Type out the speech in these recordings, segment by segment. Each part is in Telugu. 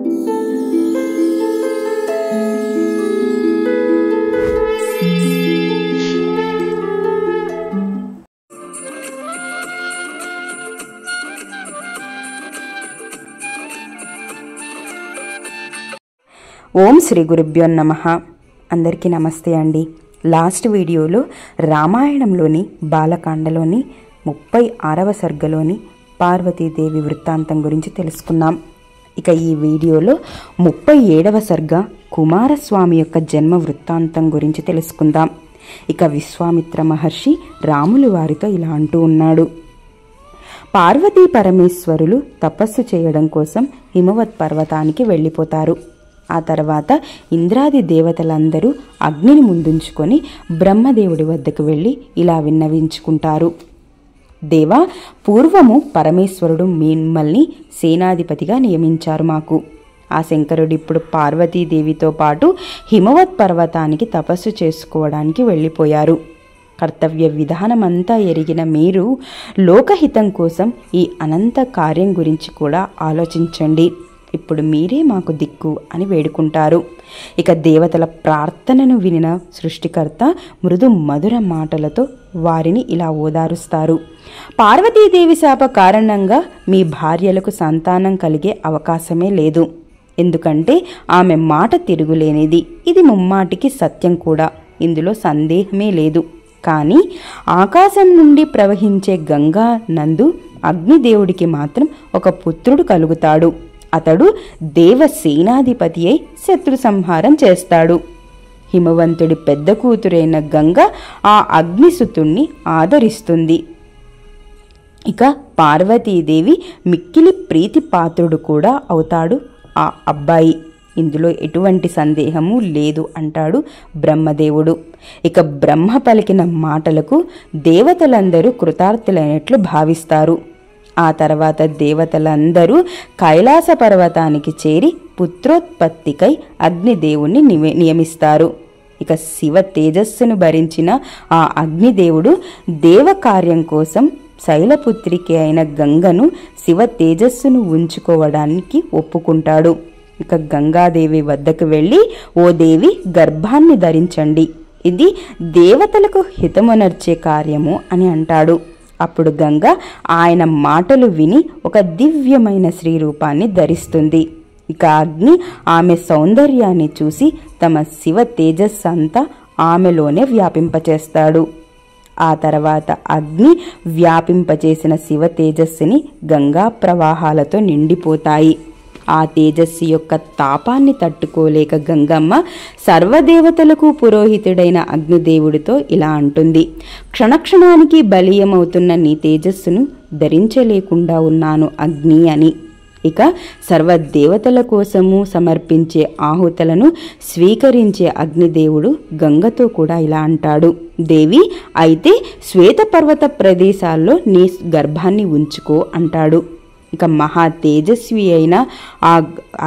ఓం శ్రీ గురుభ్యో నమః. అందరికీ నమస్తే అండి. లాస్ట్ వీడియోలో రామాయణంలోని బాలకాండలోని 36వ సర్గలోని పార్వతీదేవి వృత్తాంతం గురించి తెలుసుకున్నాం. ఇక ఈ వీడియోలో 37వ సర్గ కుమారస్వామి యొక్క జన్మ వృత్తాంతం గురించి తెలుసుకుందాం. ఇక విశ్వామిత్ర మహర్షి రాములు వారితో ఇలా అంటూ ఉన్నాడు. పార్వతీ పరమేశ్వరులు తపస్సు చేయడం కోసం హిమవత్ పర్వతానికి వెళ్ళిపోతారు. ఆ తర్వాత ఇంద్రాది దేవతలందరూ అగ్నిని ముందుంచుకొని బ్రహ్మదేవుడి వద్దకు వెళ్ళి ఇలా విన్నవించుకుంటారు. దేవా, పూర్వము పరమేశ్వరుడు మిమ్మల్ని సేనాధిపతిగా నియమించారు మాకు. ఆ శంకరుడిప్పుడు పార్వతీదేవితో పాటు హిమవత్ పర్వతానికి తపస్సు చేసుకోవడానికి వెళ్ళిపోయారు. కర్తవ్య విధానమంతా ఎరిగిన మీరు లోకహితం కోసం ఈ అనంత కార్యం గురించి కూడా ఆలోచించండి. ఇప్పుడు మీరే మాకు దిక్కు అని వేడుకుంటారు. ఇక దేవతల ప్రార్థనను వినిన సృష్టికర్త మృదు మధుర మాటలతో వారిని ఇలా ఓదారుస్తారు. పార్వతీదేవి శాప కారణంగా మీ భార్యలకు సంతానం కలిగే అవకాశమే లేదు. ఎందుకంటే ఆమె మాట తిరుగులేనిది. ఇది ముమ్మాటికి సత్యం కూడా, ఇందులో సందేహమే లేదు. కానీ ఆకాశం నుండి ప్రవహించే గంగా నందు అగ్నిదేవుడికి మాత్రం ఒక పుత్రుడు కలుగుతాడు. అతడు దేవసేనాధిపతి అయి శత్రు సంహారం చేస్తాడు. హిమవంతుడి పెద్ద కూతురైన గంగ ఆ అగ్నిసుతుణ్ణి ఆదరిస్తుంది. ఇక పార్వతీదేవి మిక్కిలి ప్రీతి పాత్రుడు కూడా అవుతాడు ఆ అబ్బాయి. ఇందులో ఎటువంటి సందేహము లేదు అంటాడు బ్రహ్మదేవుడు. ఇక బ్రహ్మ పలికిన మాటలకు దేవతలందరూ కృతార్థులైనట్లు భావిస్తారు. ఆ తర్వాత దేవతలందరూ కైలాస పర్వతానికి చేరి పుత్రోత్పత్తికై అగ్నిదేవుణ్ణి నియమిస్తారు. ఇక శివ తేజస్సును భరించిన ఆ అగ్నిదేవుడు దేవకార్యం కోసం శైలపుత్రికి అయిన గంగను శివ తేజస్సును ఉంచుకోవడానికి ఒప్పుకుంటాడు. ఇక గంగాదేవి వద్దకు వెళ్ళి, ఓ దేవి, గర్భాన్ని ధరించండి, ఇది దేవతలకు హితమునర్చే కార్యము అని అంటాడు. అప్పుడు గంగ ఆయన మాటలు విని ఒక దివ్యమైన స్త్రీ రూపాన్ని ధరిస్తుంది. ఇక అగ్ని ఆమె సౌందర్యాన్ని చూసి తమ శివ తేజస్సు అంతా ఆమెలోనే వ్యాపింపచేస్తాడు. ఆ తర్వాత అగ్ని వ్యాపింపచేసిన శివ తేజస్సుని గంగా ప్రవాహాలతో నిండిపోతాయి. ఆ తేజస్సు యొక్క తాపాన్ని తట్టుకోలేక గంగమ్మ సర్వదేవతలకు పురోహితుడైన అగ్నిదేవుడితో ఇలా అంటుంది. క్షణక్షణానికి బలీయమవుతున్న నీ తేజస్సును ధరించలేకుండా ఉన్నాను అగ్ని అని. ఇక సర్వదేవతల కోసము సమర్పించే ఆహుతులను స్వీకరించే అగ్నిదేవుడు గంగతో కూడా ఇలా అంటాడు. దేవి, అయితే శ్వేతపర్వత ప్రదేశాల్లో నీ గర్భాన్ని ఉంచుకో అంటాడు. ఇక మహా తేజస్వి అయిన ఆ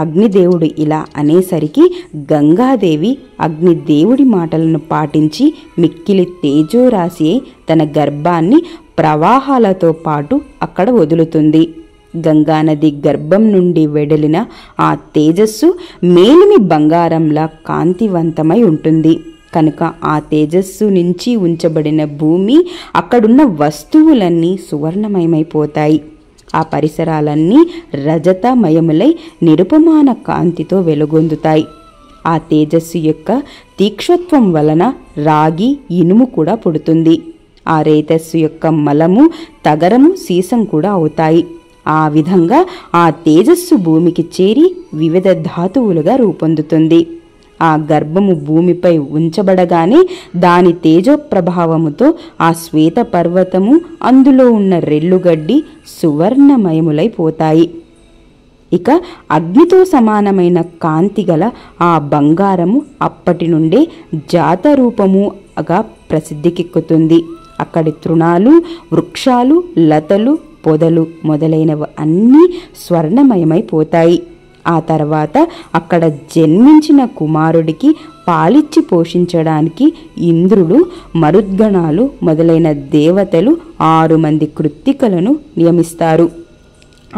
అగ్నిదేవుడు ఇలా అనేసరికి గంగాదేవి అగ్నిదేవుడి మాటలను పాటించి మిక్కిలి తేజోరాశి అయి తన గర్భాన్ని ప్రవాహాలతో పాటు అక్కడ వదులుతుంది. గంగానది గర్భం నుండి వెడలిన ఆ తేజస్సు మేలిమి బంగారంలా కాంతివంతమై ఉంటుంది. కనుక ఆ తేజస్సు నుంచి ఉంచబడిన భూమి, అక్కడున్న వస్తువులన్నీ సువర్ణమయమైపోతాయి. ఆ పరిసరాలన్నీ రజతమయములై నిరుపమాన కాంతితో వెలుగొందుతాయి. ఆ తేజస్సు యొక్క తీక్షత్వం వలన రాగి, ఇనుము కూడా పుడుతుంది. ఆ రేతస్సు యొక్క మలము, తగరము, సీసం కూడా అవుతాయి. ఆ విధంగా ఆ తేజస్సు భూమికి చేరి వివిధ ధాతువులుగా రూపొందుతుంది. ఆ గర్భము భూమిపై ఉంచబడగానే దాని తేజో ప్రభావముతో ఆ శ్వేత పర్వతము, అందులో ఉన్న రెల్లుగడ్డి సువర్ణమయములైపోతాయి. ఇక అగ్నితో సమానమైన కాంతి గల ఆ బంగారము అప్పటి నుండే జాతరూపముగా ప్రసిద్ధికెక్కుతుంది. అక్కడి తృణాలు, వృక్షాలు, లతలు, పొదలు మొదలైనవి అన్నీ స్వర్ణమయమైపోతాయి. ఆ తర్వాత అక్కడ జన్మించిన కుమారుడికి పాలిచ్చి పోషించడానికి ఇంద్రుడు, మరుద్గణాలు మొదలైన దేవతలు 6 మంది కృత్తికలను నియమిస్తారు.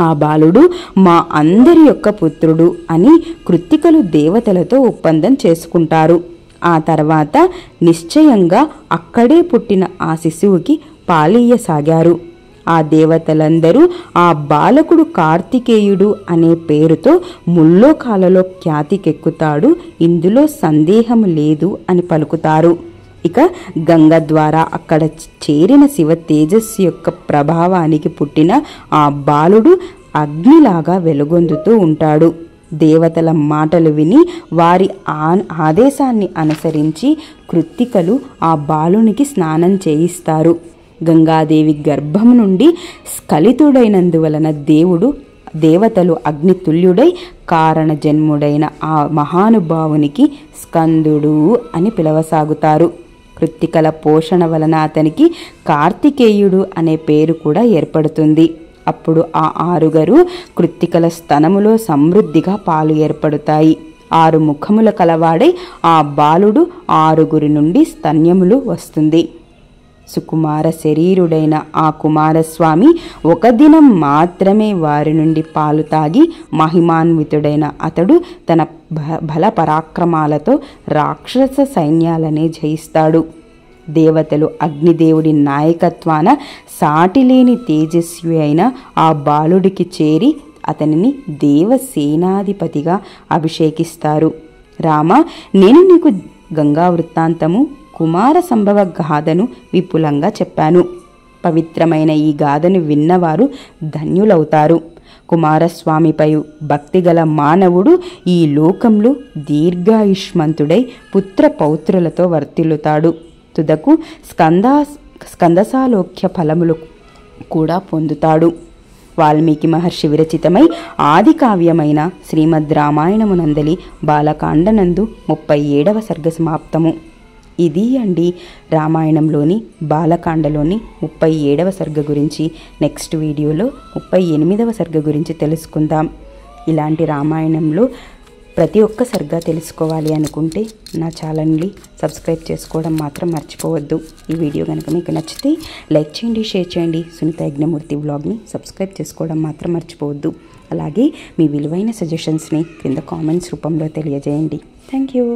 ఆ బాలుడు మా అందరి యొక్క పుత్రుడు అని కృత్తికలు దేవతలతో ఒప్పందం చేసుకుంటారు. ఆ తర్వాత నిశ్చయంగా అక్కడే పుట్టిన ఆ శిశువుకి పాలియ్యసాగారు. ఆ దేవతలందరూ ఆ బాలకుడు కార్తికేయుడు అనే పేరుతో ముల్లోకాలలో ఖ్యాతికెక్కుతాడు, ఇందులో సందేహం లేదు అని పలుకుతారు. ఇక గంగ ద్వారా అక్కడ చేరిన శివ తేజస్సు యొక్క ప్రభావానికి పుట్టిన ఆ బాలుడు అగ్నిలాగా వెలుగొందుతూ ఉంటాడు. దేవతల మాటలు విని వారి ఆదేశాన్ని అనుసరించి కృత్తికలు ఆ బాలునికి స్నానం చేయిస్తారు. గంగాదేవి గర్భం నుండి స్ఖలితుడైనందువలన దేవతలు అగ్నితుల్యుడై కారణ జన్ముడైన ఆ మహానుభావునికి స్కందుడు అని పిలవసాగుతారు. కృత్తికల పోషణ వలన అతనికి కార్తికేయుడు అనే పేరు కూడా ఏర్పడుతుంది. అప్పుడు ఆ 6 కృత్తికల స్తనములో సమృద్ధిగా పాలు ఏర్పడతాయి. 6 ముఖముల కలవాడై ఆ బాలుడు 6 నుండి స్తన్యములు వస్తుంది. సుకుమార శరీరుడైన ఆ కుమారస్వామి 1 దినం మాత్రమే వారి నుండి పాలు తాగి మహిమాన్వితుడైన అతడు తన బల పరాక్రమాలతో రాక్షస సైన్యాలనే జయిస్తాడు. దేవతలు అగ్నిదేవుడి నాయకత్వాన సాటిలేని తేజస్వి అయిన ఆ బాలుడికి చేరి అతనిని దేవసేనాధిపతిగా అభిషేకిస్తారు. రామ, నేను నీకు గంగా వృత్తాంతము, కుమార సంభవ గాథను విపులంగా చెప్పాను. పవిత్రమైన ఈ గాథను విన్నవారు ధన్యులవుతారు. కుమారస్వామిపై భక్తిగల మానవుడు ఈ లోకంలో దీర్ఘాయుష్మంతుడై పుత్ర పౌత్రులతో వర్తిల్లుతాడు. తుదకు స్కందసాలోక్య ఫలములు కూడా పొందుతాడు. వాల్మీకి మహర్షి విరచితమై ఆది కావ్యమైన శ్రీమద్ రామాయణమునందలి బాలకాండనందు 37వ సర్గ సమాప్తము. ఇది అండి రామాయణంలోని బాలకాండలోని 37వ సర్గ గురించి. నెక్స్ట్ వీడియోలో 38వ సర్గ గురించి తెలుసుకుందాం. ఇలాంటి రామాయణంలో ప్రతి ఒక్క సర్గ తెలుసుకోవాలి అనుకుంటే నా ఛానల్ని సబ్స్క్రైబ్ చేసుకోవడం మాత్రం మర్చిపోవద్దు. ఈ వీడియో కనుక మీకు నచ్చితే లైక్ చేయండి, షేర్ చేయండి. సునీత యజ్ఞమూర్తి వ్లాగ్ని సబ్స్క్రైబ్ చేసుకోవడం మాత్రం మర్చిపోవద్దు. అలాగే మీ విలువైన సజెషన్స్ని క్రింద కామెంట్స్ రూపంలో తెలియజేయండి. Thank you.